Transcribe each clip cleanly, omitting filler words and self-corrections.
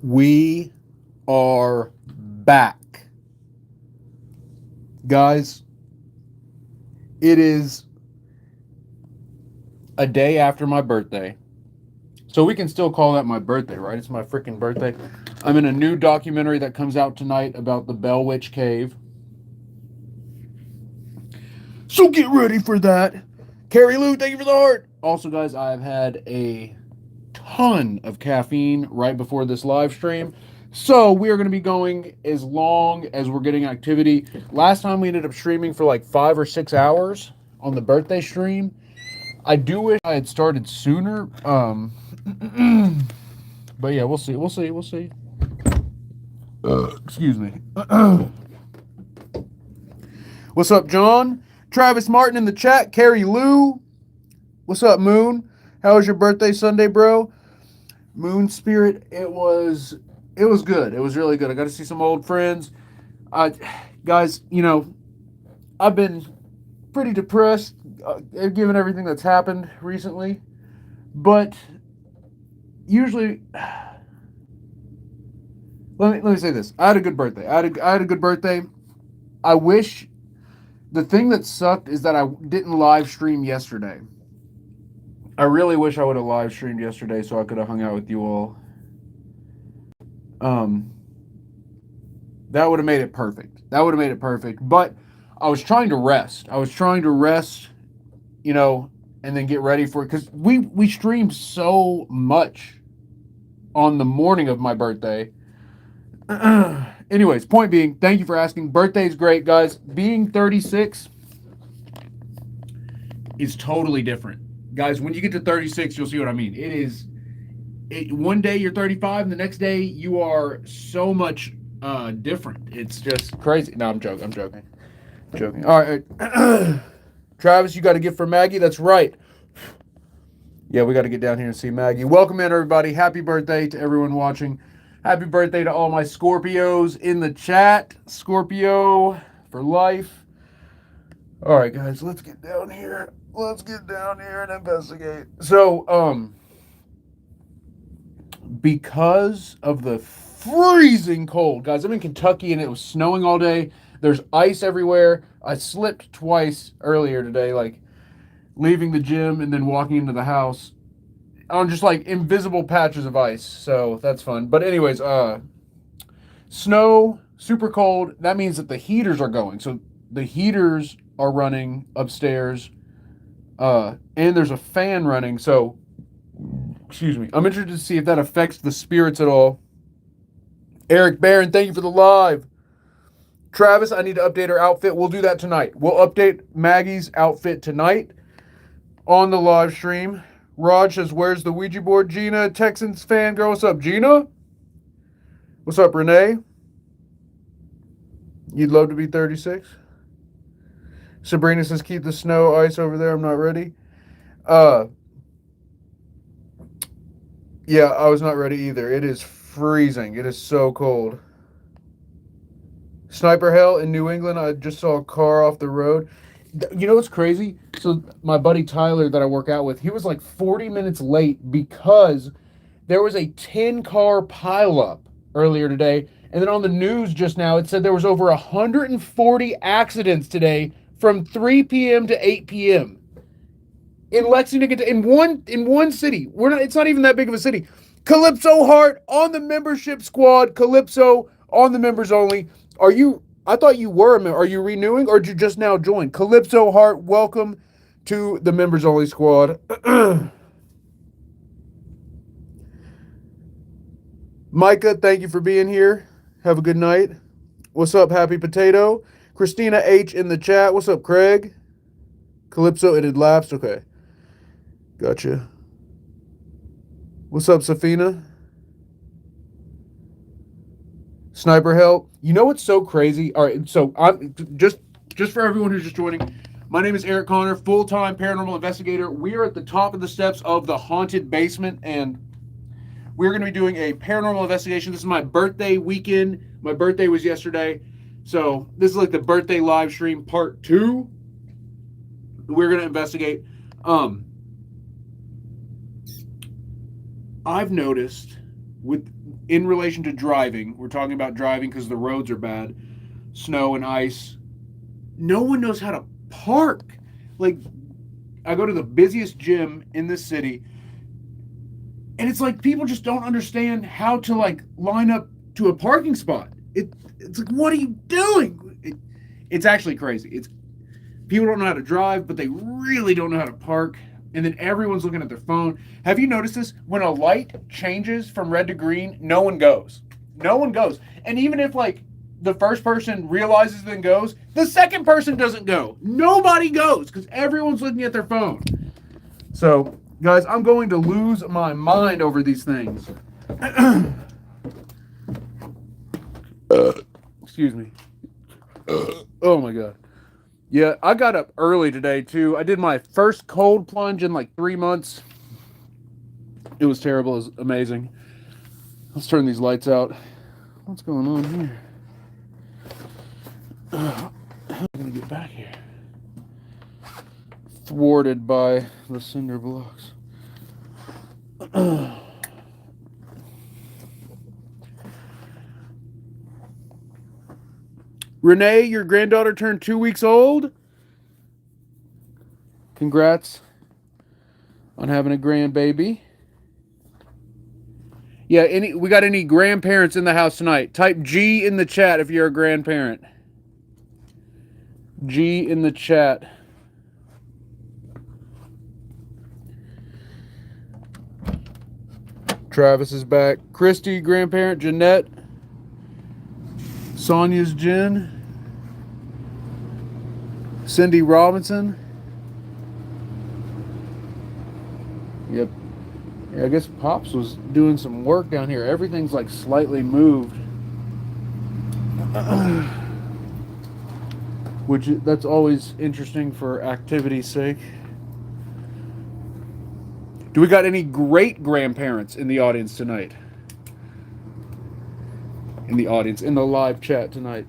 We are back. Guys, it is a day after my birthday. So we can still call that my birthday, right? It's my freaking birthday. I'm in a new documentary that comes out tonight about the Bell Witch Cave. So get ready for that. Carrie Lou, thank you for the heart. Also, guys, I've had a ton of caffeine right before this live stream. So we are going to be going as long as we're getting activity. Last time we ended up streaming for like 5 or 6 hours on the birthday stream. I do wish I had started sooner. But yeah, we'll see. We'll see. We'll see. Excuse me. What's up, John? Travis Martin in the chat. Carrie Lou. What's up, Moon? How was your birthday Sunday, bro? Moon Spirit. It was good. It was really good. I got to see some old friends. Guys, I've been pretty depressed given everything that's happened recently. But usually, let me say this. I had a good birthday. I had a good birthday. I wish the thing that sucked is that I didn't live stream yesterday. I really wish I would have live streamed yesterday so I could have hung out with you all. Um, that would have made it perfect. That would have made it perfect. But I was trying to rest. I was trying to rest, and then get ready for it because we streamed so much on the morning of my birthday. Anyways, point being, thank you for asking. Birthday's great, guys. Being 36 is totally different. Guys, when you get to 36, you'll see what I mean. One day you're 35, and the next day you are so much different. It's just crazy. No, I'm joking. I'm joking. Joking. All right. Travis, you got a gift for Maggie? That's right. Yeah, we got to get down here and see Maggie. Welcome in, everybody. Happy birthday to everyone watching. Happy birthday to all my Scorpios in the chat. Scorpio for life. All right, guys, let's get down here. Let's get down here and investigate. So, because of the freezing cold, guys, I'm in Kentucky and it was snowing all day. There's ice everywhere. I slipped twice earlier today, like leaving the gym and then walking into the house on just like invisible patches of ice. So that's fun. But anyways, snow, super cold. That means that the heaters are going. So the heaters are running upstairs, and there's a fan running. So, excuse me. I'm interested to see if that affects the spirits at all. Eric Barron, thank you for the live. Travis, I need to update her outfit. We'll do that tonight. We'll update Maggie's outfit tonight on the live stream. Raj says, where's the Ouija board? Gina, Texans fan girl. What's up, Gina? What's up, Renee? You'd love to be 36? Sabrina says, keep the snow ice over there. I'm not ready. Yeah, I was not ready either. It is freezing. It is so cold. Sniper Hell in New England. I just saw a car off the road. You know what's crazy? So my buddy Tyler that I work out with, he was like 40 minutes late because there was a 10-car pileup earlier today. And then on the news just now, it said there was over 140 accidents today from 3 p.m. to 8 p.m. in Lexington, in one city. It's not even that big of a city. Calypso Heart on the membership squad. Calypso on the members only. I thought you were a member. Are you renewing or did you just now join? Calypso Heart, welcome to the members only squad. Micah, thank you for being here. Have a good night. What's up, Happy Potato? Christina H in the chat. What's up, Craig? Calypso, it had lapsed. Okay. Gotcha. What's up, Safina? Sniper Help. You know what's so crazy? All right, so I'm just for everyone who's just joining. My name is Eric Connor, full-time paranormal investigator. We are at the top of the steps of the haunted basement, and we're going to be doing a paranormal investigation. This is my birthday weekend. My birthday was yesterday, so this is like the birthday live stream part 2. We're going to investigate. I've noticed with in relation to driving, we're talking about driving because the roads are bad, snow and ice. No one knows how to park. Like, I go to the busiest gym in the city, and it's like people just don't understand how to like line up to a parking spot. It's like, what are you doing? It's actually crazy. It's people don't know how to drive, but they really don't know how to park. And then everyone's looking at their phone. Have you noticed this? When a light changes from red to green, no one goes. No one goes. And even if like the first person realizes then goes, the second person doesn't go. Nobody goes because everyone's looking at their phone. So, guys, I'm going to lose my mind over these things. Excuse me. Oh my God. Yeah, I got up early today too. I did my first cold plunge in like 3 months. It was terrible. It was amazing. Let's turn these lights out. What's going on here? How am I going to get back here? Thwarted by the cinder blocks. Renee, your granddaughter turned 2 weeks old. Congrats on having a grandbaby. Yeah, we got any grandparents in the house tonight? Type G in the chat if you're a grandparent. G in the chat. Travis is back. Christy, grandparent. Jeanette. Sonia's Jen. Cindy Robinson. Yep. Yeah, I guess Pops was doing some work down here. Everything's like slightly moved. Which that's always interesting for activity's sake. Do we got any great grandparents in the audience tonight? In the audience, in the live chat tonight.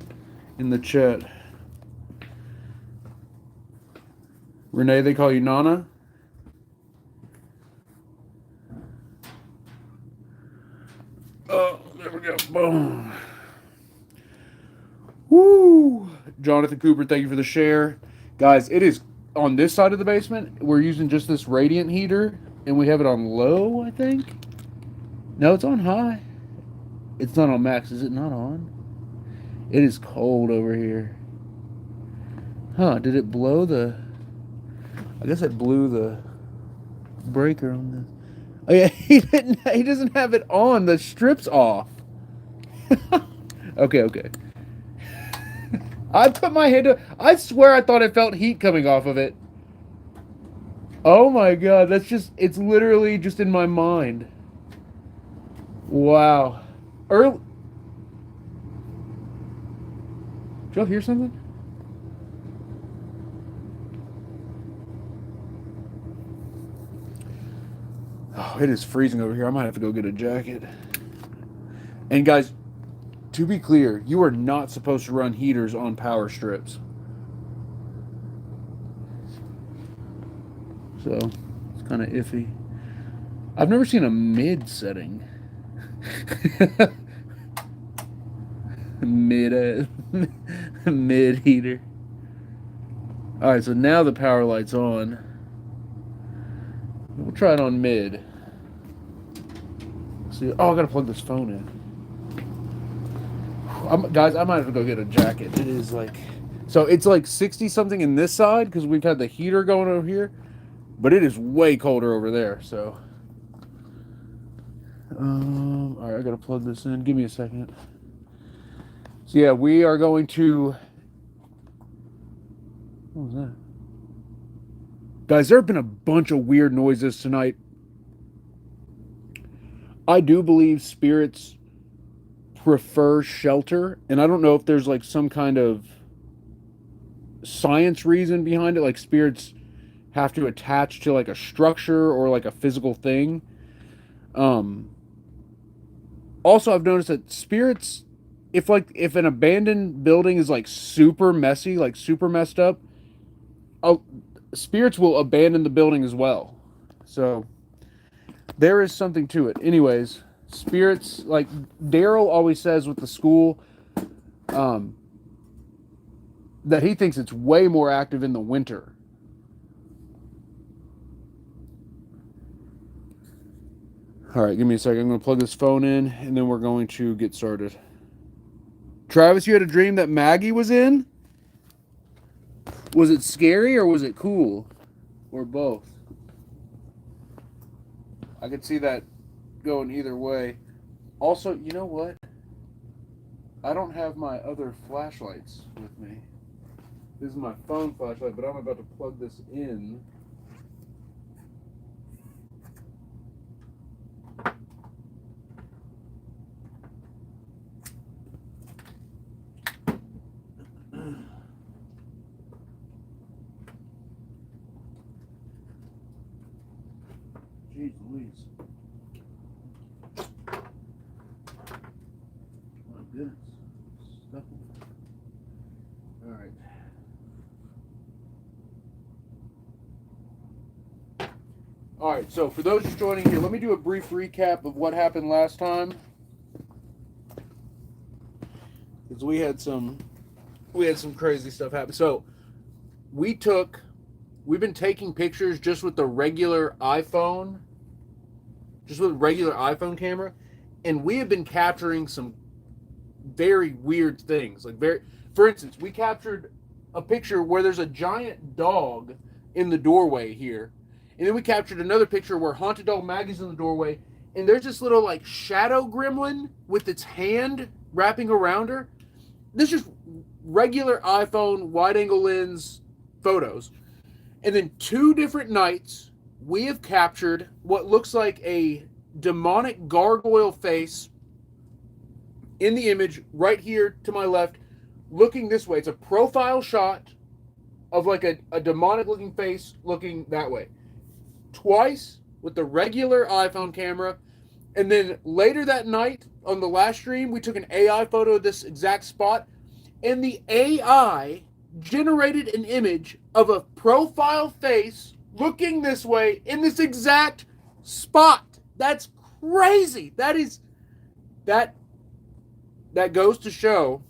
In the chat. Renee, they call you Nana? Oh, there we go. Boom. Woo! Jonathan Cooper, thank you for the share. Guys, it is on this side of the basement. We're using just this radiant heater, and we have it on low, I think. No, it's on high. It's not on max. Is it not on? It is cold over here. Huh, did it blow the... I guess it blew the breaker on this. Oh yeah, he doesn't have it on. The strip's off. Okay. I put my hand up. I swear I thought I felt heat coming off of it. Oh my God, it's literally just in my mind. Wow. Did y'all hear something? Oh, it is freezing over here. I might have to go get a jacket. And guys, to be clear, you are not supposed to run heaters on power strips. So, it's kind of iffy. I've never seen a mid setting. mid heater. Alright, so now the power light's on. We'll try it on mid. See, I gotta plug this phone in. Guys, I might have to go get a jacket. It is like... So it's like 60 something in this side because we've had the heater going over here. But it is way colder over there, so... Alright, I gotta plug this in. Give me a second. So yeah, we are going to... What was that? Guys, there have been a bunch of weird noises tonight. I do believe spirits prefer shelter, and I don't know if there's like some kind of science reason behind it, like spirits have to attach to like a structure or like a physical thing. Also, I've noticed that spirits, if an abandoned building is like super messy, like super messed up, spirits will abandon the building as well. So there is something to it. Anyways, spirits, like Daryl always says with the school, that he thinks it's way more active in the winter. All right, give me a second. I'm going to plug this phone in, and then we're going to get started. Travis, you had a dream that Maggie was in? Was it scary or was it cool? Or both? I could see that going either way. Also, you know what? I don't have my other flashlights with me. This is my phone flashlight, but I'm about to plug this in. Jeez Louise. My goodness. Stuff. All right. All right, so for those just joining here, let me do a brief recap of what happened last time. Because we had some crazy stuff happen. So we've been taking pictures just with the regular iPhone, camera, and we have been capturing some very weird things. For instance, we captured a picture where there's a giant dog in the doorway here. And then we captured another picture where Haunted Dog Maggie's in the doorway, and there's this little like shadow gremlin with its hand wrapping around her. This is regular iPhone wide-angle lens photos. And then 2 different nights, we have captured what looks like a demonic gargoyle face in the image right here to my left, looking this way. It's a profile shot of like a demonic-looking face looking that way. Twice with the regular iPhone camera, and then later that night on the last stream we took an AI photo of this exact spot, and the AI generated an image of a profile face looking this way in this exact spot. That's crazy. That goes to show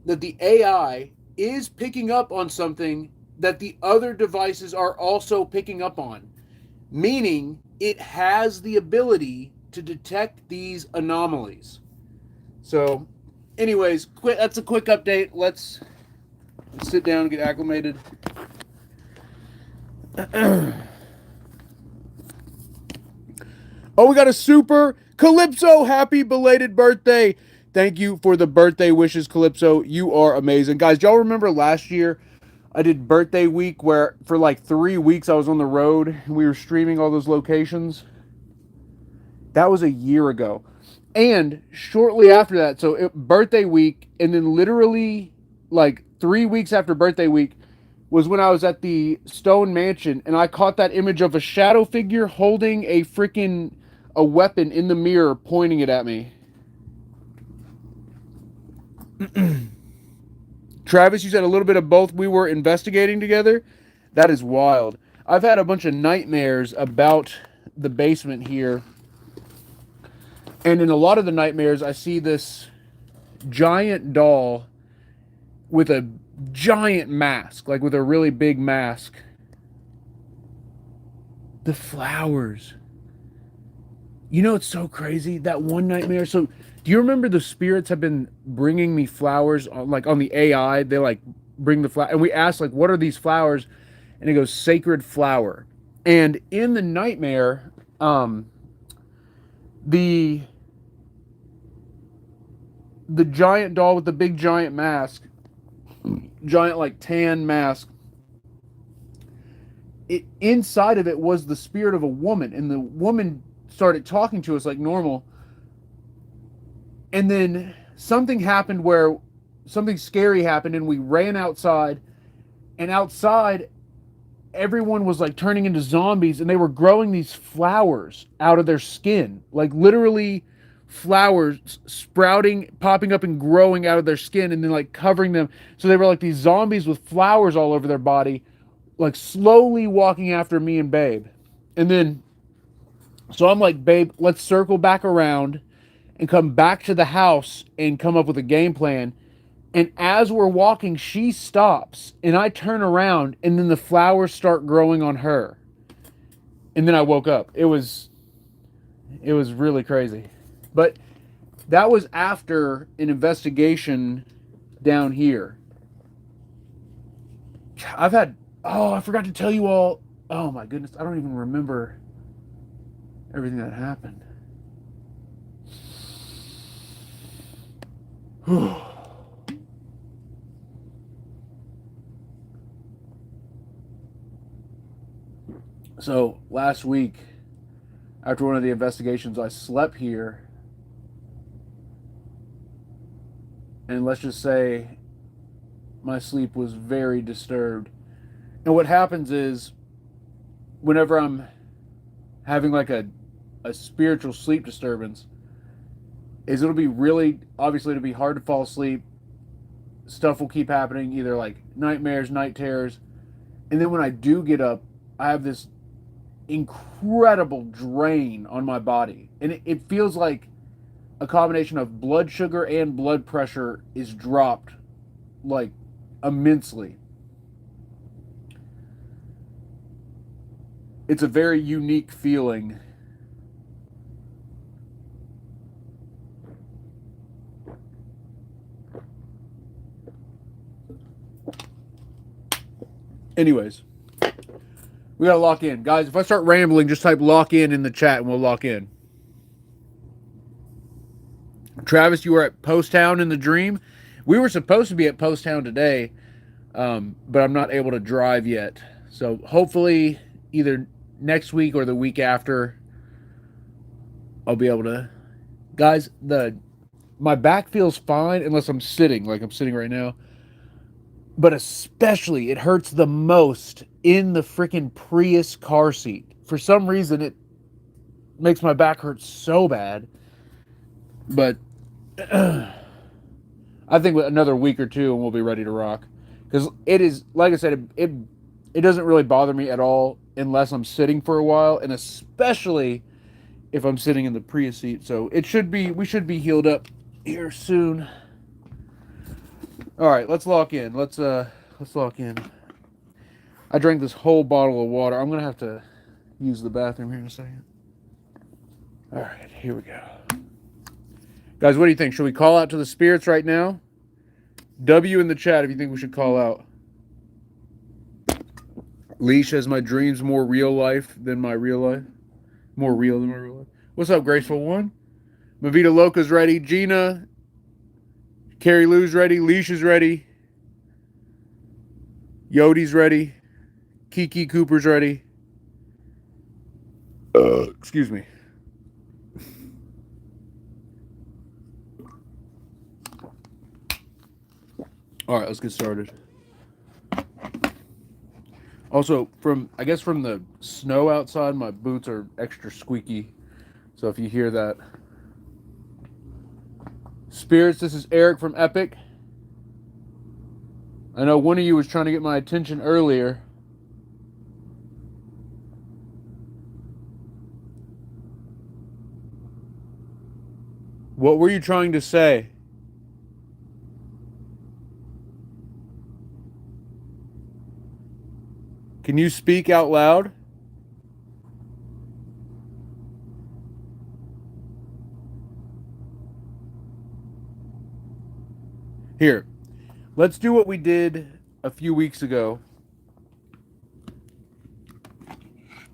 that the AI is picking up on something that the other devices are also picking up on, meaning it has the ability to detect these anomalies. So, anyways, that's a quick update. Let's sit down and get acclimated. Oh, we got a super Calypso. Happy belated birthday. Thank you for the birthday wishes, Calypso. You are amazing. Guys, y'all remember last year I did birthday week where for like 3 weeks I was on the road and we were streaming all those locations? That was a year ago. And shortly after that, so birthday week, and then literally like 3 weeks after birthday week was when I was at the Stone Mansion, and I caught that image of a shadow figure holding a weapon in the mirror, pointing it at me. Travis, you said a little bit of both. We were investigating together. That is wild. I've had a bunch of nightmares about the basement here. And in a lot of the nightmares, I see this giant doll with a giant mask, like with a really big mask. The flowers. You know, it's so crazy. That one nightmare. So, do you remember the spirits have been bringing me flowers on the AI? They like bring the flower, and we asked like, what are these flowers? And it goes sacred flower. And in the nightmare, the giant doll with the big giant mask, giant like tan mask. Inside of it was the spirit of a woman, and the woman started talking to us like normal. And then something happened where something scary happened, and we ran outside, and outside everyone was like turning into zombies, and they were growing these flowers out of their skin, like literally flowers sprouting, popping up and growing out of their skin, and then like covering them. So they were like these zombies with flowers all over their body, like slowly walking after me and Babe. And then So I'm like, babe, let's circle back around and come back to the house and come up with a game plan. And as we're walking, she stops and I turn around and then the flowers start growing on her. And then I woke up. It was really crazy. But that was after an investigation down here. I've had, oh, I forgot to tell you all. Oh my goodness, I don't even remember everything that happened. So last week, after one of the investigations, I slept here. And let's just say my sleep was very disturbed. And what happens is, whenever I'm having like a spiritual sleep disturbance, is it'll be really, obviously, it'll be hard to fall asleep. Stuff will keep happening, either like nightmares, night terrors. And then when I do get up, I have this incredible drain on my body. And it feels like a combination of blood sugar and blood pressure is dropped like immensely. It's a very unique feeling. Anyways, we gotta lock in. Guys, if I start rambling, just type lock in the chat and we'll lock in. Travis, you were at Post Town in the Dream. We were supposed to be at Post Town today, but I'm not able to drive yet. So hopefully either next week or the week after, I'll be able to. Guys, my back feels fine unless I'm sitting, like I'm sitting right now. But especially, it hurts the most in the freaking Prius car seat. For some reason, it makes my back hurt so bad. But I think another week or two and we'll be ready to rock. Because it is, like I said, it doesn't really bother me at all unless I'm sitting for a while, and especially if I'm sitting in the Prius seat. So we should be healed up here soon. All right, let's lock in. Let's lock in. I drank this whole bottle of water. I'm gonna have to use the bathroom here in a second. All right, here we go. Guys, what do you think? Should we call out to the spirits right now? W in the chat if you think we should call out. Leash says my dreams more real life than my real life. More real than my real life. What's up, Graceful One? Mavita Loca's ready. Gina. Carrie Lou's ready. Leash is ready. Yodi's ready. Kiki Cooper's ready. Excuse me. All right, let's get started. Also, from the snow outside, my boots are extra squeaky. So if you hear that. Spirits, this is Eric from Epic. I know one of you was trying to get my attention earlier. What were you trying to say? Can you speak out loud? Here, let's do what we did a few weeks ago.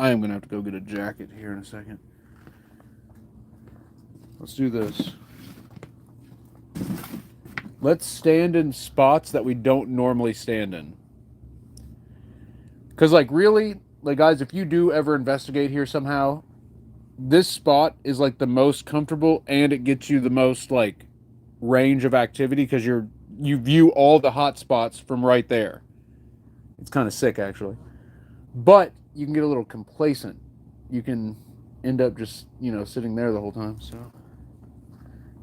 I am going to have to go get a jacket here in a second. Let's do this. Let's stand in spots that we don't normally stand in. Because, like, really, like, guys, if you do ever investigate here somehow, this spot is, like, the most comfortable, and it gets you the most, like, range of activity because you view all the hot spots from right there. It's kind of sick, actually. But you can get a little complacent. You can end up just, sitting there the whole time. So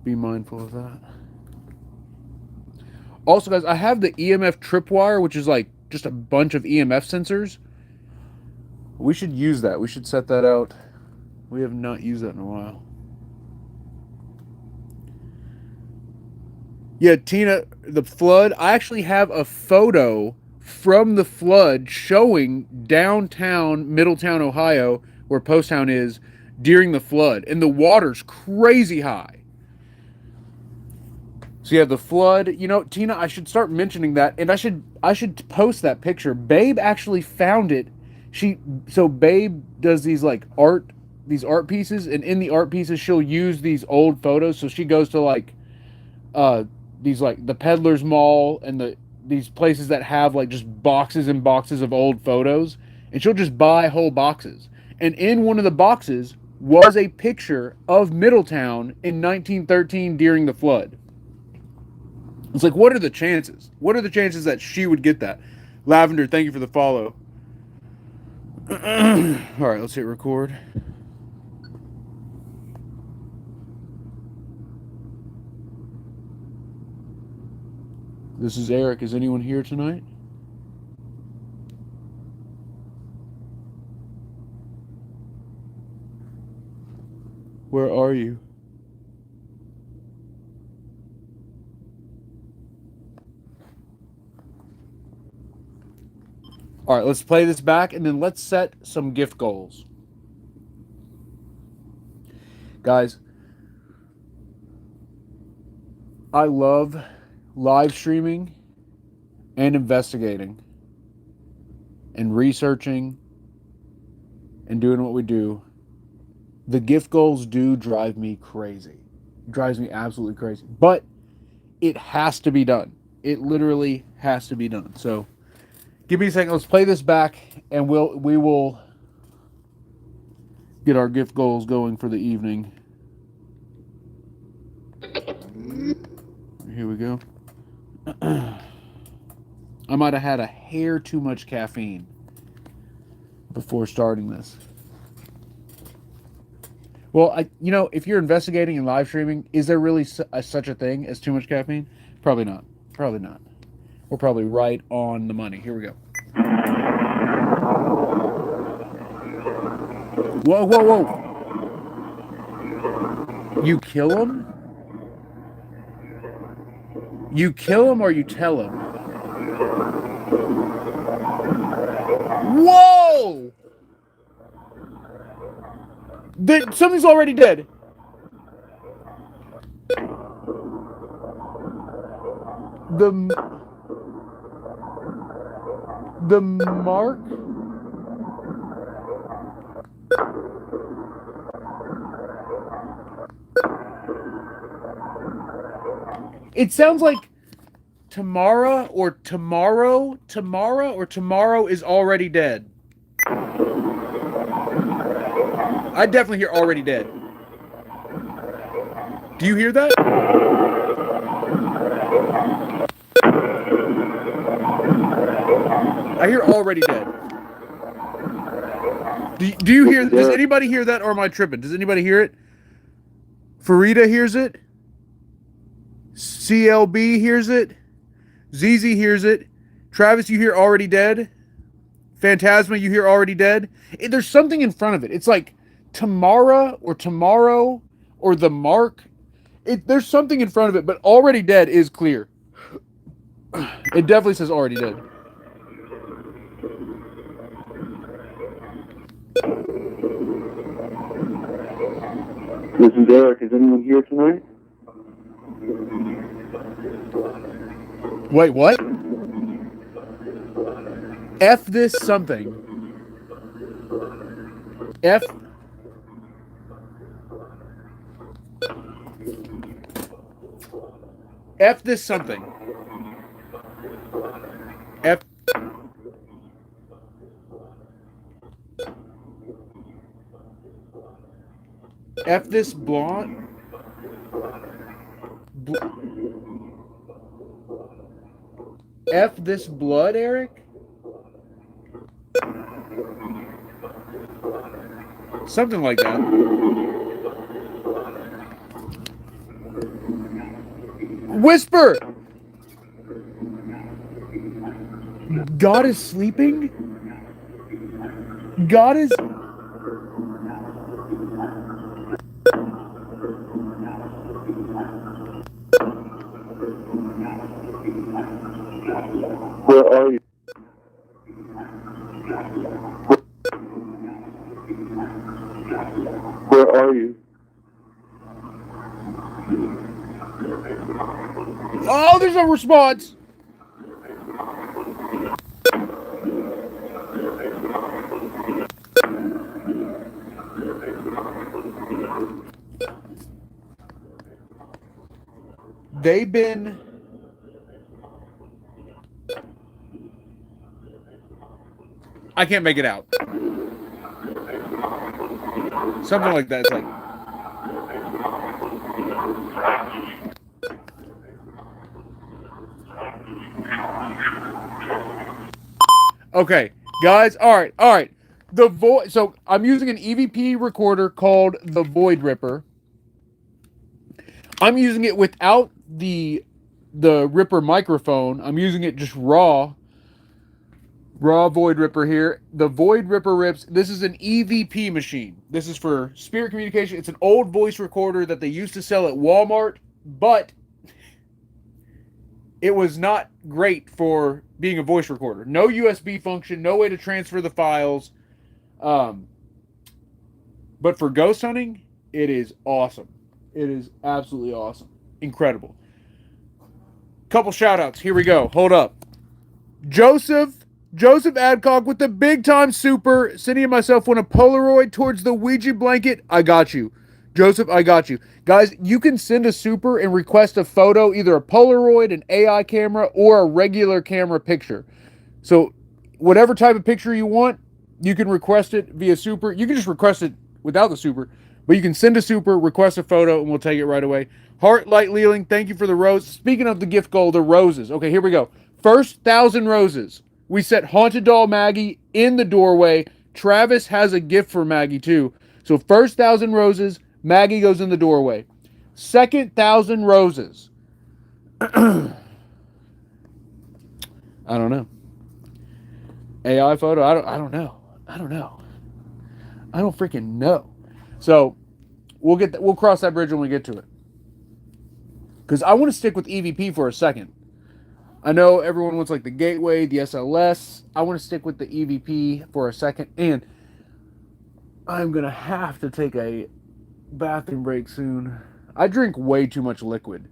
be mindful of that. Also, guys, I have the EMF tripwire, which is like just a bunch of EMF sensors. We should use that. We should set that out We have not used that in a while. Yeah, Tina, the flood. I actually have a photo from the flood showing downtown Middletown, Ohio, where Post Town is during the flood, and the water's crazy high. So yeah, the flood. You know, Tina, I should start mentioning that, and I should post that picture. Babe actually found it. Babe does these art pieces, and in the art pieces she'll use these old photos. So she goes to uh these like the Peddler's Mall and these places that have like just boxes and boxes of old photos, and she'll just buy whole boxes. And in one of the boxes was a picture of Middletown in 1913 during the flood. It's like, what are the chances? What are the chances that she would get that? Lavender, thank you for the follow. All right, let's hit record. This is Eric. Is anyone here tonight? Where are you? All right, let's play this back and then let's set some gift goals. Guys, I love live streaming and investigating and researching and doing what we do. The gift goals do drive me crazy. It drives me absolutely crazy. But it has to be done. It literally has to be done. So give me a second. Let's play this back and we will get our gift goals going for the evening. Here we go. I might have had a hair too much caffeine before starting this. Well, if you're investigating and live streaming, is there really such a thing as too much caffeine? Probably not. Probably not. We're probably right on the money. Here we go. Whoa, whoa, whoa. You kill him? You kill him or you tell him? Whoa! Something's already dead. The mark? It sounds like tomorrow is already dead. I definitely hear already dead. Do you hear that? I hear already dead. Do you hear? Does anybody hear that, or am I tripping? Does anybody hear it? Farida hears it. CLB hears it. ZZ hears it. Travis, you hear already dead. Phantasma, you hear already dead. There's something in front of it. It's like tomorrow or the mark. There's something in front of it, but already dead is clear. It definitely says already dead. This is Eric. Is anyone here tonight? Wait, what? F this something. F. F this something. F. F this blonde. F this blood, Eric? Something like that. Whisper! God is sleeping? God is... Where are you? Oh, there's no response. They've been... I can't make it out. Something like that. It's like... Okay, guys. All right. The void. So I'm using an EVP recorder called the Void Ripper. I'm using it without the Ripper microphone. I'm using it just raw Void Ripper here. The Void Ripper rips. This is an EVP machine. This is for spirit communication. It's an old voice recorder that they used to sell at Walmart, but it was not great for being a voice recorder. No USB function, no way to transfer the files. But for ghost hunting, it is awesome. It is absolutely awesome. Incredible. Couple shout outs. Here we go. Hold up. Joseph Adcock with the big time super. Cindy and myself want a Polaroid towards the Ouija blanket. I got you. Joseph, I got you. Guys, you can send a super and request a photo, either a Polaroid, an AI camera, or a regular camera picture. So whatever type of picture you want, you can request it via super. You can just request it without the super, but you can send a super, request a photo, and we'll take it right away. Heart Light Leeling, thank you for the rose. Speaking of the gift goal, the roses. Okay, here we go. First 1,000 roses. We set Haunted Doll Maggie in the doorway. Travis has a gift for Maggie too. So first 1,000 roses, Maggie goes in the doorway. Second 1,000 roses. I don't know. AI photo? I don't know. I don't freaking know. So we'll cross that bridge when we get to it. Because I want to stick with EVP for a second. I know everyone wants like the Gateway, the SLS. I want to stick with the EVP for a second. And I'm going to have to take a bathroom break soon. I drink way too much liquid.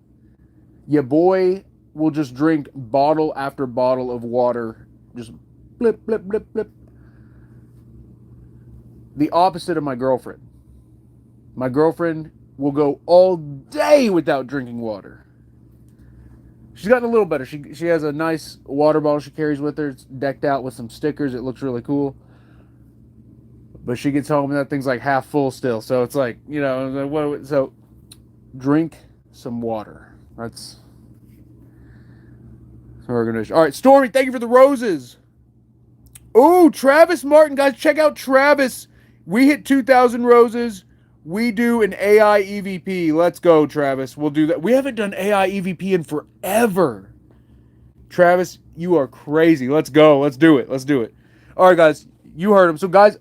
Your boy will just drink bottle after bottle of water. Just blip, blip, blip, blip. The opposite of my girlfriend. My girlfriend will go all day without drinking water. She's gotten a little better. She has a nice water bottle she carries with her. It's decked out with some stickers. It looks really cool. But she gets home and that thing's like half full still. So it's like, you know, so drink some water. That's what we're going to do. All right, Stormy, thank you for the roses. Oh, Travis Martin. Guys, check out Travis. We hit 2,000 roses. We do an AI EVP. Let's go, Travis. We'll do that. We haven't done AI EVP in forever. Travis, you are crazy. Let's go. Let's do it. All right, guys. You heard him. So, guys,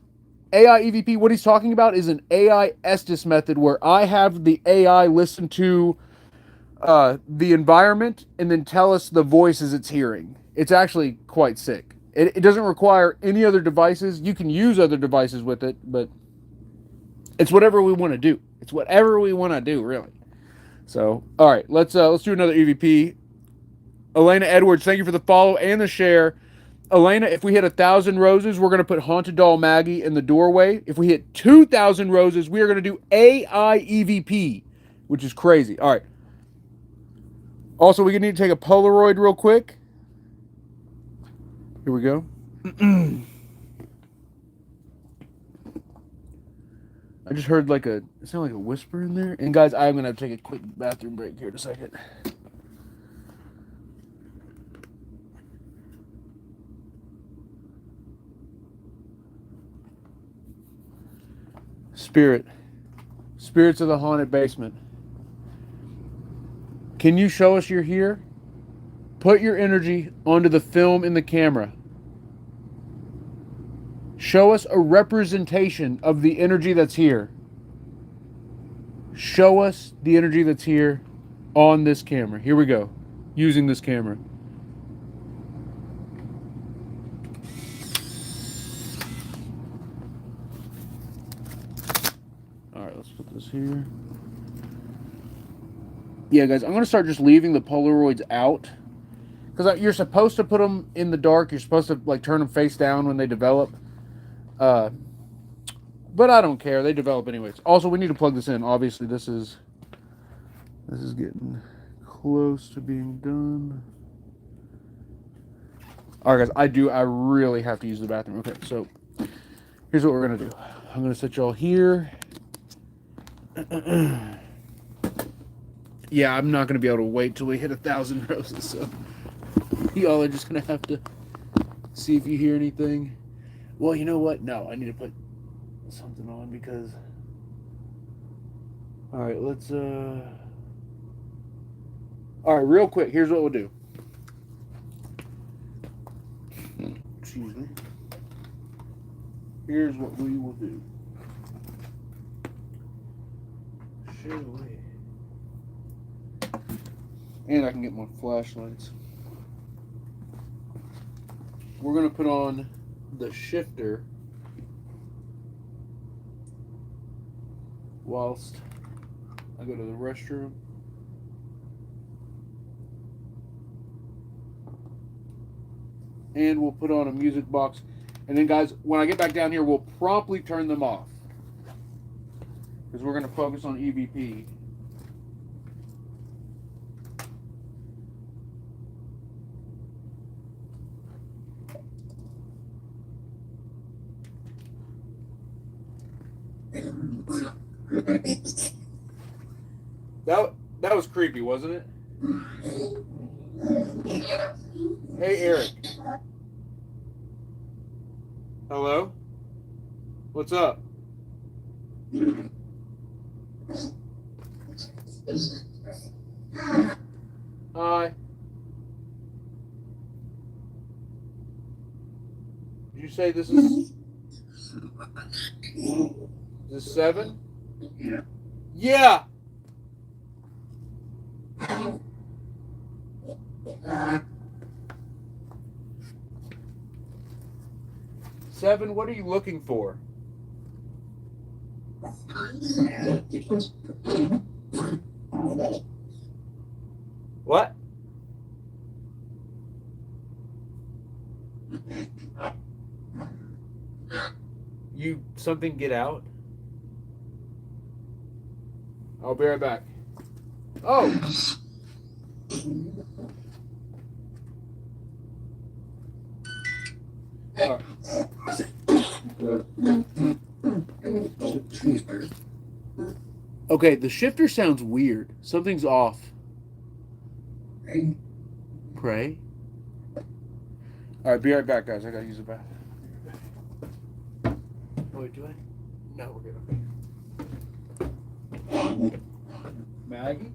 AI EVP, what he's talking about is an AI Estes method where I have the AI listen to the environment and then tell us the voices it's hearing. It's actually quite sick. It doesn't require any other devices. You can use other devices with it, but it's whatever we want to do. It's whatever we want to do, really. So, all right, let's do another EVP. Elena Edwards, thank you for the follow and the share. Elena, if we hit 1,000 roses, we're going to put Haunted Doll Maggie in the doorway. If we hit 2,000 roses, we are going to do AI EVP, which is crazy. All right. Also, we need to take a Polaroid real quick. Here we go. I just heard it sounded like a whisper in there. And guys, I'm going to take a quick bathroom break here in a second. Spirits of the haunted basement. Can you show us you're here? Put your energy onto the film in the camera. Show us a representation of the energy that's here. Show us the energy that's here on this camera. Here we go. Using this camera. this here. Yeah, guys, I'm going to start just leaving the Polaroids out. Because you're supposed to put them in the dark. You're supposed to, like, turn them face down when they develop. But I don't care. They develop anyways. Also, we need to plug this in. Obviously, this is getting close to being done. All right, guys, I really have to use the bathroom. Okay, so here's what we're going to do. I'm going to set y'all here. Yeah, I'm not going to be able to wait till we hit 1,000 roses, so y'all are just going to have to see if you hear anything. Well, you know what? No, I need to put something on because... Alright, let's... Alright, real quick, here's what we'll do. Excuse me. Here's what we will do. Share away. And I can get more flashlights. We're going to put on the shifter whilst I go to the restroom. And we'll put on a music box. And then, guys, when I get back down here, we'll promptly turn them off. Because we're going to focus on EVP. That was creepy, wasn't it? Hey, Eric. Hello? What's up? Hi. Did you say this is... Is this 7? Yeah! Seven, what are you looking for? What? You something get out? I'll be right back. Oh! Okay, the shifter sounds weird. Something's off. Pray? Alright, be right back, guys. I gotta use the bathroom. Wait, do I? No, we're good. Maggie?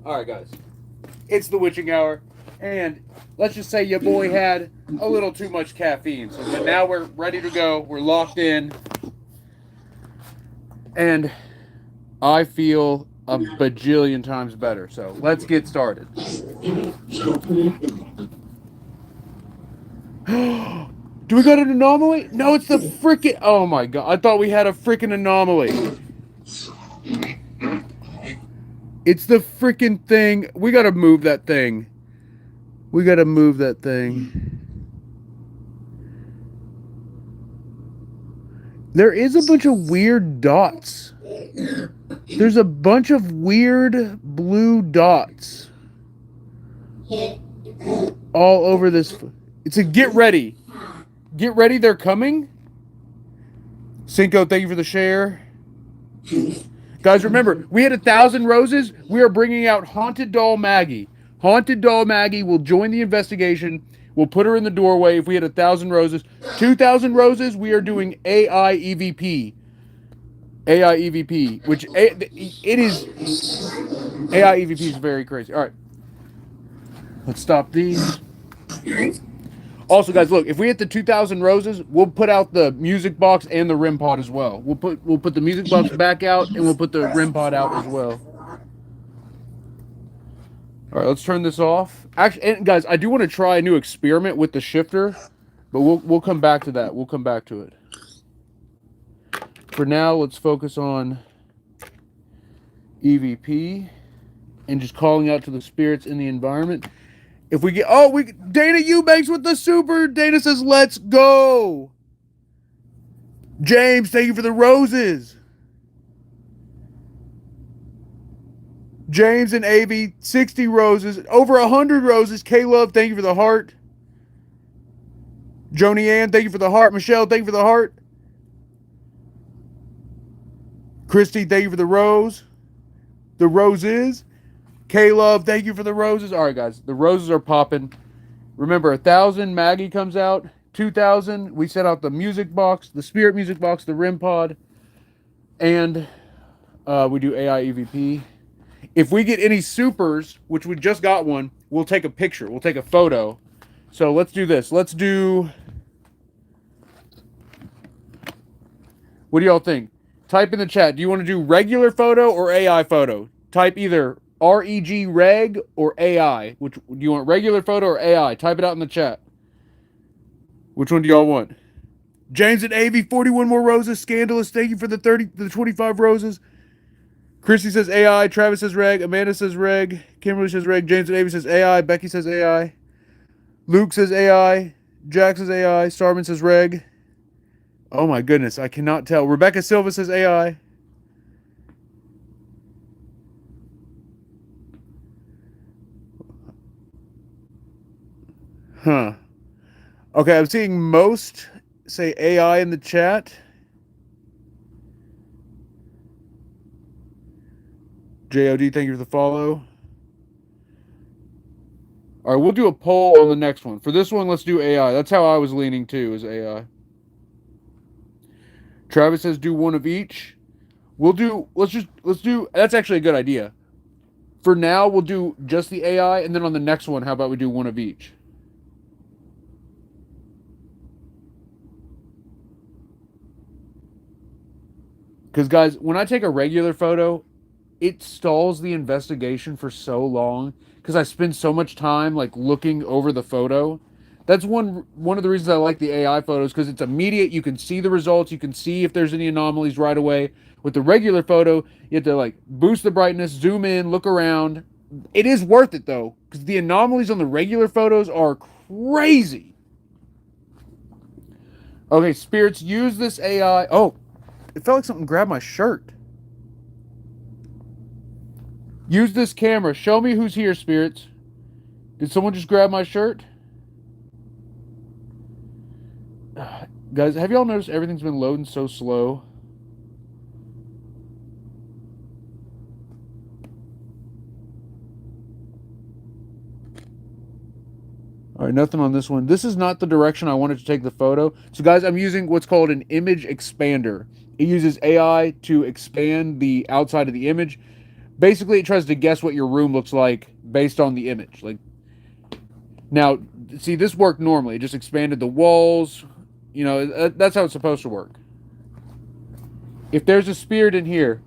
All right, guys. It's the witching hour, and let's just say your boy had a little too much caffeine. So now we're ready to go. We're locked in, and I feel a bajillion times better. So let's get started. Do we got an anomaly? No, it's the freaking. Oh my god! I thought we had a freaking anomaly. It's the freaking thing. We gotta move that thing. We gotta move that thing. There is a bunch of weird dots. There's a bunch of weird blue dots all over this. It's a get ready. Get ready, they're coming. Cinco, thank you for the share. Guys, remember, we had 1,000 roses. We are bringing out Haunted Doll Maggie. Haunted Doll Maggie will join the investigation. We'll put her in the doorway if we had 1,000 roses. 2,000 roses, we are doing AI EVP. AI EVP, which it is. AI EVP is very crazy. All right. Let's stop these. Also, guys, look, if we hit the 2,000 roses, we'll put out the music box and the REM pod as well. We'll put the music box back out, and we'll put the REM pod out as well. All right, let's turn this off. Actually, and guys, I do want to try a new experiment with the shifter, but we'll come back to that. We'll come back to it. For now, let's focus on EVP and just calling out to the spirits in the environment. If we get, Dana Eubanks with the super. Dana says, let's go. James, thank you for the roses. James and Avi, 60 roses. Over 100 roses. K-Love, thank you for the heart. Joni Ann, thank you for the heart. Michelle, thank you for the heart. Christy, thank you for the rose. The roses. K-Love, thank you for the roses. All right, guys, the roses are popping. Remember, 1,000, Maggie comes out. 2,000, we set out the music box, the spirit music box, the REM pod, and we do AI EVP. If we get any supers, which we just got one, we'll take a picture. We'll take a photo. So let's do this. Let's do... What do y'all think? Type in the chat. Do you want to do regular photo or AI photo? Type either REG reg or AI. Which do you want, regular photo or AI? Type it out in the chat. Which one do y'all want? James and AV, 41 more roses. Scandalous, thank you for the 25 roses. Christy says AI. Travis says reg. Amanda says reg. Kimberly says reg. James and AV says AI. Becky says AI. Luke says AI. Jack says AI. Starman says reg. Oh my goodness, I cannot tell. Rebecca Silva says AI. Huh. Okay, I'm seeing most say AI in the chat. JOD, thank you for the follow. All right, we'll do a poll on the next one. For this one, let's do AI. That's how I was leaning too, is AI. Travis says do one of each. Let's do that's actually a good idea. For now, we'll do just the AI, and then on the next one, how about we do one of each? Because, guys, when I take a regular photo, it stalls the investigation for so long because I spend so much time like looking over the photo. That's one of the reasons I like the AI photos, because it's immediate. You can see the results. You can see if there's any anomalies right away. With the regular photo, you have to like boost the brightness, zoom in, look around. It is worth it though, because the anomalies on the regular photos are crazy. Okay, spirits, use this AI. Oh, it felt like something grabbed my shirt. Use this camera. Show me who's here, spirits. Did someone just grab my shirt? Guys, have y'all noticed everything's been loading so slow? All right, nothing on this one. This is not the direction I wanted to take the photo. So, guys, I'm using what's called an image expander. It uses AI to expand the outside of the image. Basically, it tries to guess what your room looks like based on the image. Like, now, see, this worked normally. It just expanded the walls. You know, that's how it's supposed to work. If there's a spirit in here,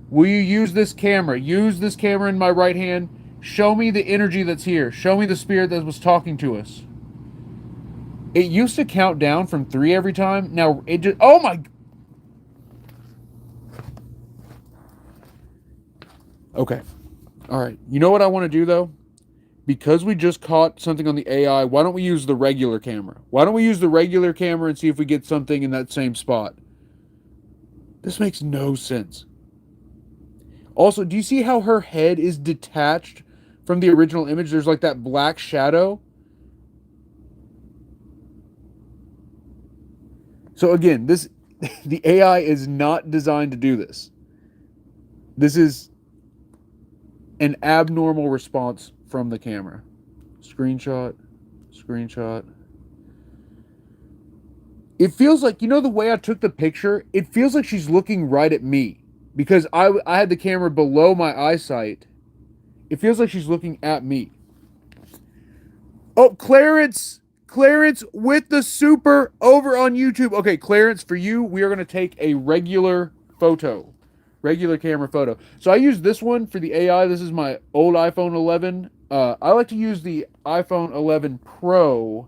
will you use this camera? Use this camera in my right hand. Show me the energy that's here. Show me the spirit that was talking to us. It used to count down from 3 every time. Now it just, oh my. Okay. All right. You know what I want to do though? Because we just caught something on the AI, why don't we use the regular camera? Why don't we use the regular camera and see if we get something in that same spot? This makes no sense. Also, do you see how her head is detached from the original image? There's like that black shadow. So again, this the AI is not designed to do this. This is an abnormal response from the camera. Screenshot, screenshot. It feels like, you know, the way I took the picture, it feels like she's looking right at me because I had the camera below my eyesight. It feels like she's looking at me. Oh, Clarence with the super over on YouTube. Okay, Clarence, for you, we are going to take a regular camera photo. So I use this one for the AI. This is my old iPhone 11. I like to use the iPhone 11 Pro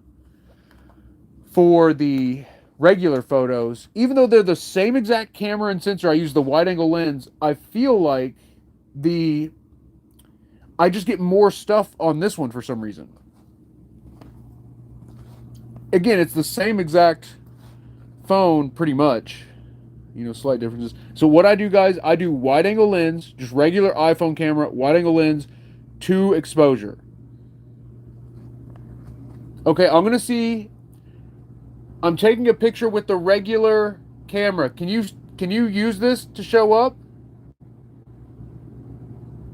for the regular photos. Even though they're the same exact camera and sensor, I use the wide angle lens. I feel like I just get more stuff on this one for some reason. Again, it's the same exact phone pretty much. You know, slight differences. So what I do, guys, I do wide angle lens, just regular iPhone camera, wide angle lens, 2 exposure. Okay, I'm gonna see. I'm taking a picture with the regular camera. Can you use this to show up?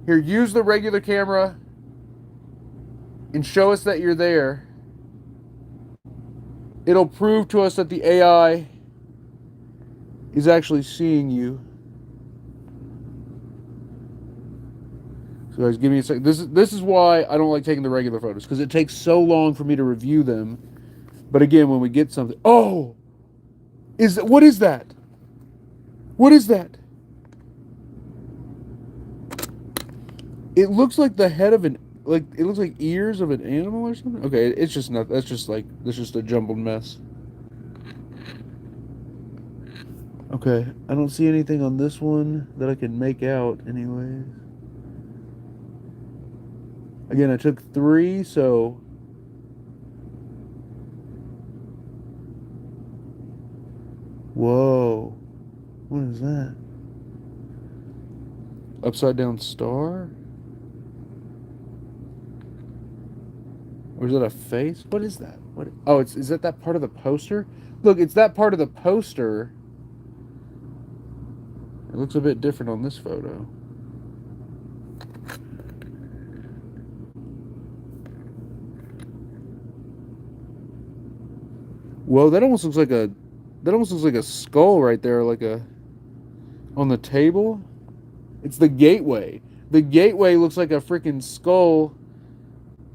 Here, use the regular camera and show us that you're there. It'll prove to us that the AI is actually seeing you. So guys, give me a second. This is why I don't like taking the regular photos, because it takes so long for me to review them. But again, when we get something, oh, what is that? What is that? It looks like the head of it looks like ears of an animal or something. Okay, it's just not. That's just a jumbled mess. Okay, I don't see anything on this one that I can make out anyways. Again, I took 3, so whoa. What is that? Upside down star? Or is that a face? What is that? What? Oh, is that part of the poster? Look, it's that part of the poster. It looks a bit different on this photo. Whoa, that almost looks like a skull right there, like a on the table. It's the gateway. The gateway looks like a freaking skull.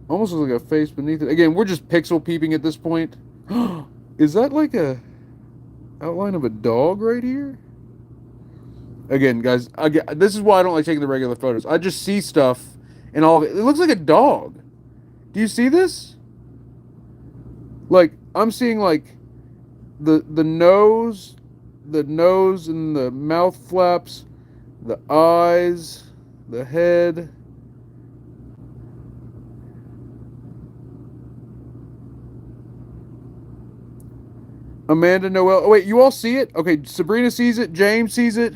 Almost looks like a face beneath it. Again, we're just pixel peeping at this point. Is that like a outline of a dog right here? Again, guys, this is why I don't like taking the regular photos. I just see stuff and all of it. It looks like a dog. Do you see this? Like, I'm seeing like the nose, and the mouth flaps, the eyes, the head. Amanda Noel. Oh, wait, you all see it? Okay, Sabrina sees it. James sees it.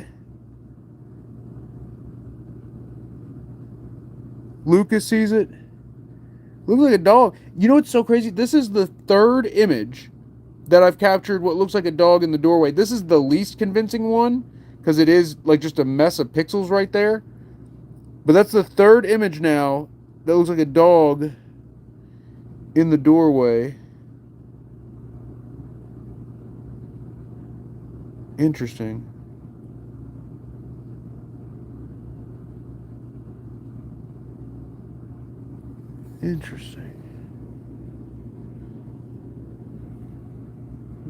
Lucas sees it. Looks like a dog. You know what's so crazy? This is the third image that I've captured what looks like a dog in the doorway. This is the least convincing one because it is like just a mess of pixels right there. But that's the third image now that looks like a dog in the doorway. Interesting. Interesting.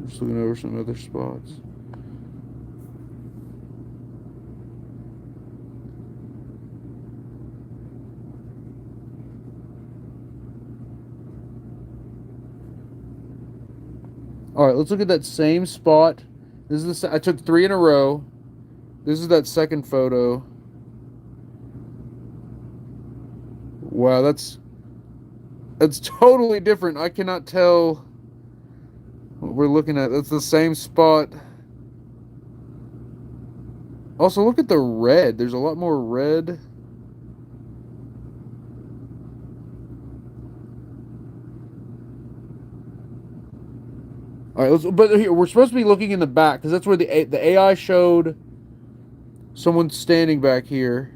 Just looking over some other spots. All right, let's look at that same spot. This is I took 3 in a row. This is that second photo. Wow, that's totally different. I cannot tell what we're looking at. That's the same spot. Also, look at the red. There's a lot more red. All right, but here we're supposed to be looking in the back because that's where the AI showed someone standing back here.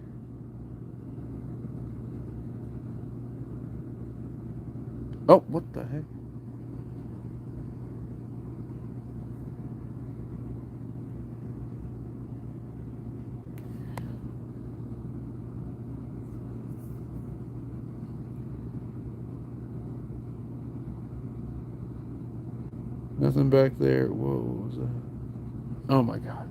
Oh, what the heck? Nothing back there. Whoa, what was that? Oh my god.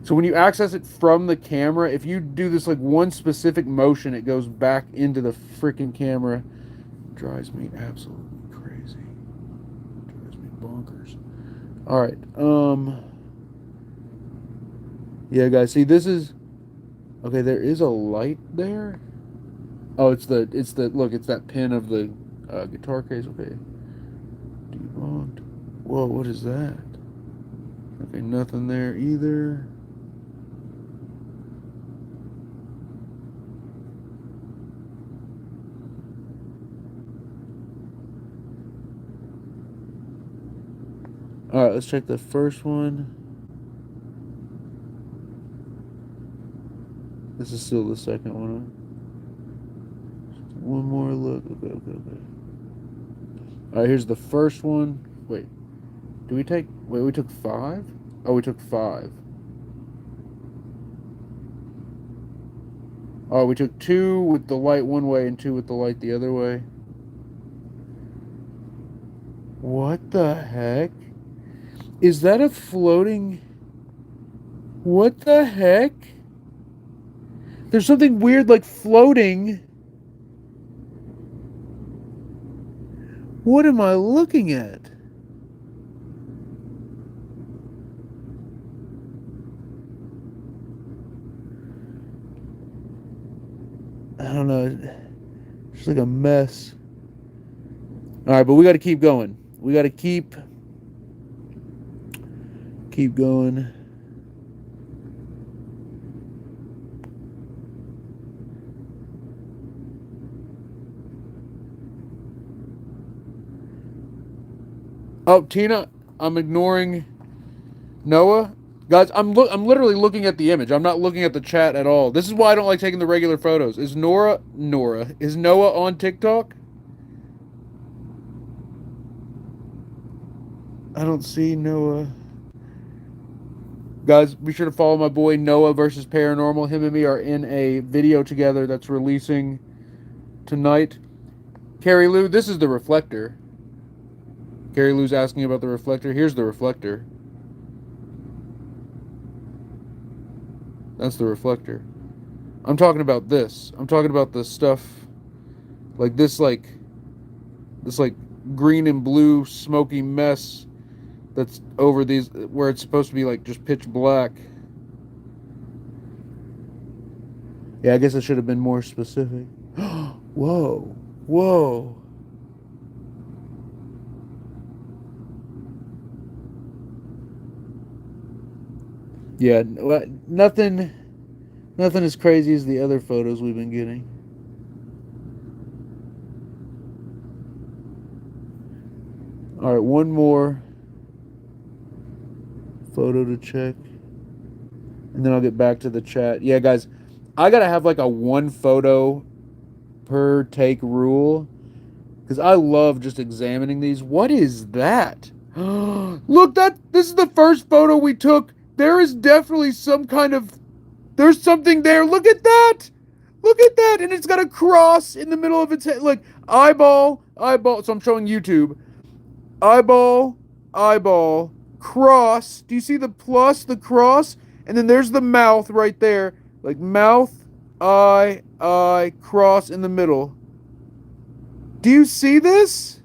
So when you access it from the camera, if you do this like one specific motion, it goes back into the freaking camera. It drives me absolutely crazy. It drives me bonkers. All right. Yeah, guys. See, this is okay. There is a light there. Oh, it's the look. It's that pin of the guitar case. Okay. Debunked. Whoa, what is that? Okay, nothing there either. Alright, let's check the first one. This is still the second one. One more look. Okay. Alright, here's the first one. Wait. We took 5? Oh, we took 5. Oh, we took 2 with the light one way and 2 with the light the other way. What the heck? Is that a floating... What the heck? There's something weird like floating. What am I looking at? I don't know. It's like a mess. Alright, but we got to keep going. We got to keep going. Oh, Tina, I'm ignoring Noah. Guys, I'm literally looking at the image. I'm not looking at the chat at all. This is why I don't like taking the regular photos. Is Noah on TikTok? I don't see Noah. Guys, be sure to follow my boy Noah versus Paranormal. Him and me are in a video together that's releasing tonight. Carrie Lou, this is the reflector. Carrie Lou's asking about the reflector. Here's the reflector. That's the reflector. I'm talking about this. I'm talking about the stuff like this green and blue smoky mess that's over these where it's supposed to be like just pitch black. Yeah, I guess I should have been more specific. Whoa. Whoa. Yeah, nothing as crazy as the other photos we've been getting. All right, one more photo to check. And then I'll get back to the chat. Yeah, guys, I got to have like a one photo per take rule because I love just examining these. What is that? Look, this is the first photo we took. There is definitely there's something there. Look at that. Look at that. And it's got a cross in the middle of its head. Like eyeball. So I'm showing YouTube. Eyeball, cross. Do you see the plus, the cross? And then there's the mouth right there. Like mouth, eye, cross in the middle. Do you see this?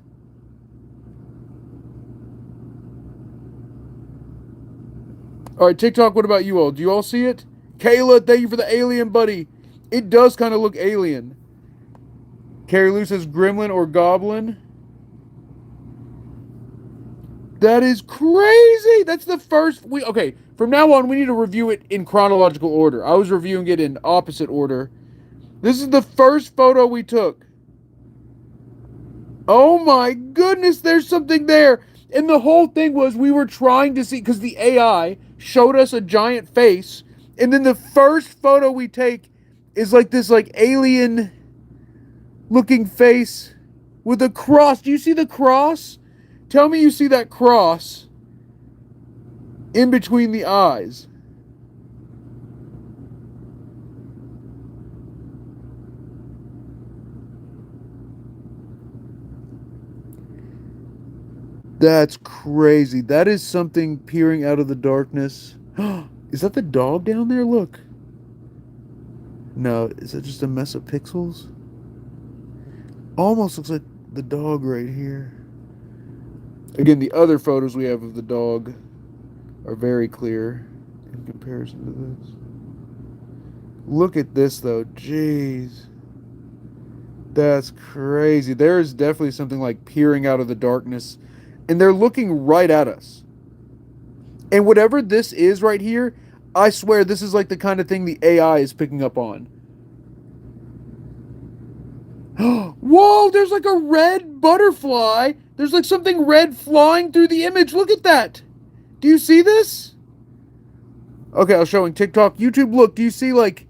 All right, TikTok, what about you all? Do you all see it? Kayla, thank you for the alien, buddy. It does kind of look alien. Carrie Lou says gremlin or goblin. That is crazy. That's the first okay, from now on we need to review it in chronological order. I was reviewing it in opposite order. This is the first photo we took. Oh my goodness, there's something there. And the whole thing was we were trying to see because the AI showed us a giant face, and then the first photo we take is like this like alien looking face with a cross. Do you see the cross? Tell me you see that cross in between the eyes. That's crazy. That is something peering out of the darkness. Is that the dog down there? Look. No, is that just a mess of pixels? Almost looks like the dog right here. Again, the other photos we have of the dog are very clear in comparison to this. Look at this, though. Jeez. That's crazy. There is definitely something like peering out of the darkness, and they're looking right at us. And whatever this is right here, I swear this is like the kind of thing the AI is picking up on. Whoa, there's like a red butterfly. There's like something red flying through the image. Look at that. Do you see this? Okay, I was showing TikTok. YouTube, look, do you see like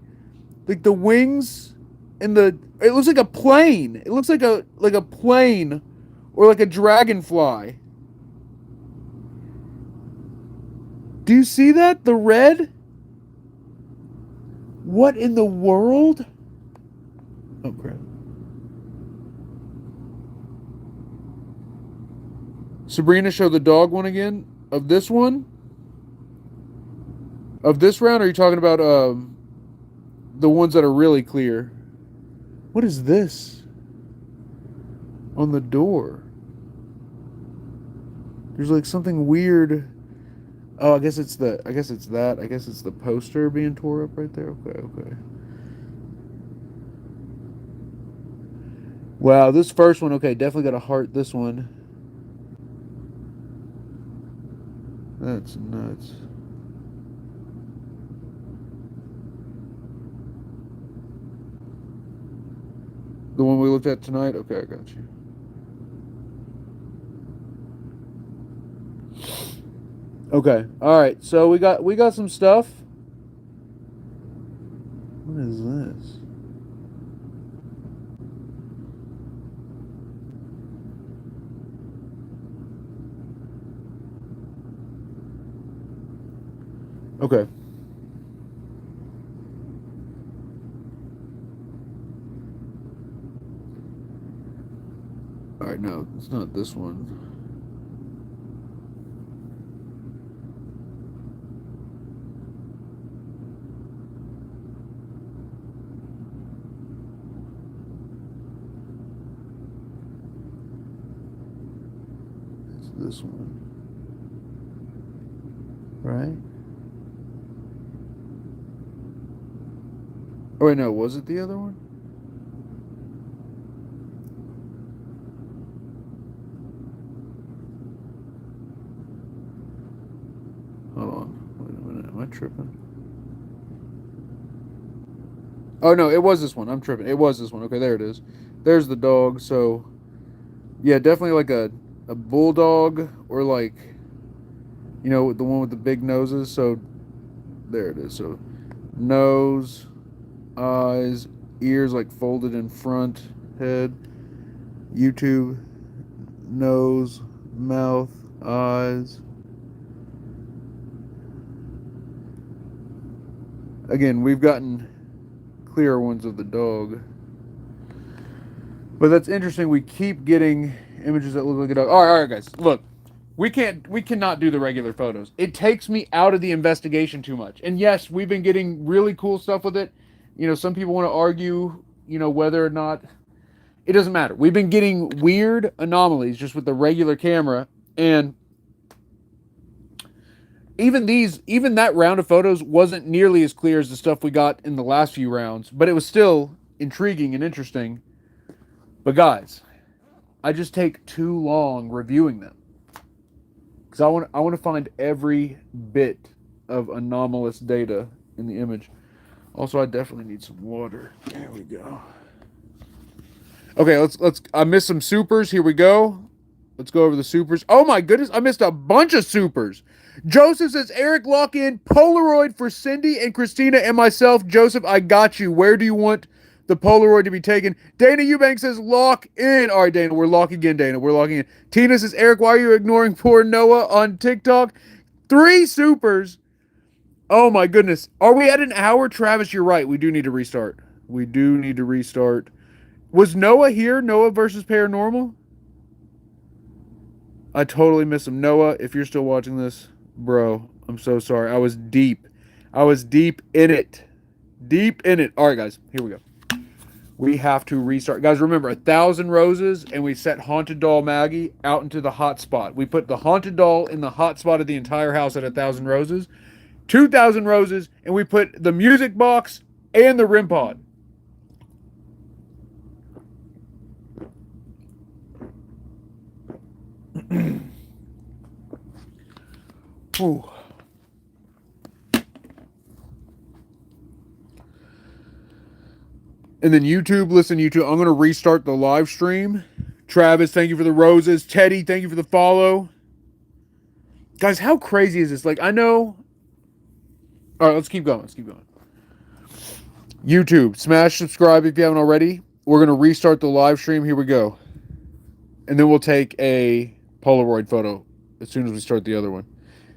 the wings and it looks like a plane. It looks like a plane or like a dragonfly. Do you see that? The red? What in the world? Oh crap. Sabrina, show the dog one again. Of this one? Of this round, or are you talking about the ones that are really clear? What is this? On the door. There's like something weird. Oh, I guess it's that. I guess it's the poster being tore up right there. Okay. Wow, this first one, okay, definitely got a heart. This one. That's nuts. The one we looked at tonight? Okay, I got you. Okay. All right. So we got some stuff. What is this? Okay. All right. No, it's not this one. It's this one. Right? Oh wait, no. Was it the other one? Hold on. Wait a minute. Am I tripping? Oh no, it was this one. I'm tripping. It was this one. Okay, there it is. There's the dog. So yeah, definitely like a bulldog or like the one with the big noses. So there it is. So nose, eyes, ears like folded in front, head, YouTube, nose, mouth, eyes. Again, we've gotten clearer ones of the dog. But that's interesting. We keep getting images that look like a dog. All right, guys. Look, we cannot do the regular photos. It takes me out of the investigation too much. And yes, we've been getting really cool stuff with it. Some people want to argue, whether or not it doesn't matter. We've been getting weird anomalies just with the regular camera, and even that round of photos wasn't nearly as clear as the stuff we got in the last few rounds, but it was still intriguing and interesting. But guys, I just take too long reviewing them because I want to find every bit of anomalous data in the image. Also, I definitely need some water. There we go. Okay, let's. I missed some supers. Here we go. Let's go over the supers. Oh my goodness, I missed a bunch of supers. Joseph says, Eric, lock in Polaroid for Cindy and Christina and myself. Joseph, I got you. Where do you want the Polaroid to be taken? Dana Eubank says, lock in. All right, Dana, we're locking in, Dana. We're locking in. Tina says, Eric, why are you ignoring poor Noah on TikTok? 3 supers. Oh my goodness. Are we at an hour? Travis, you're right. We do need to restart. We do need to restart. Was Noah here? Noah versus Paranormal? I totally miss him. Noah, if you're still watching this, bro, I'm so sorry. I was deep in it. Deep in it. All right, guys, here we go. We have to restart. Guys, remember, 1,000 roses, and we set Haunted Doll Maggie out into the hot spot. We put the Haunted Doll in the hot spot of the entire house at 1,000 roses. 2,000 roses, and we put the music box and the REM pod. Ooh. And then YouTube, listen, YouTube, I'm going to restart the live stream. Travis, thank you for the roses. Teddy, thank you for the follow. Guys, how crazy is this? Like, I know. All right, let's keep going. YouTube, smash subscribe if you haven't already. We're going to restart the live stream. Here we go. And then we'll take a Polaroid photo as soon as we start the other one.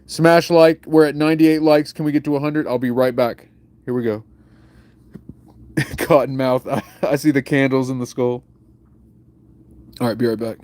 Smash like. We're at 98 likes. Can we get to 100? I'll be right back. Here we go. Cottonmouth. I see the candles in the skull. All right, be right back.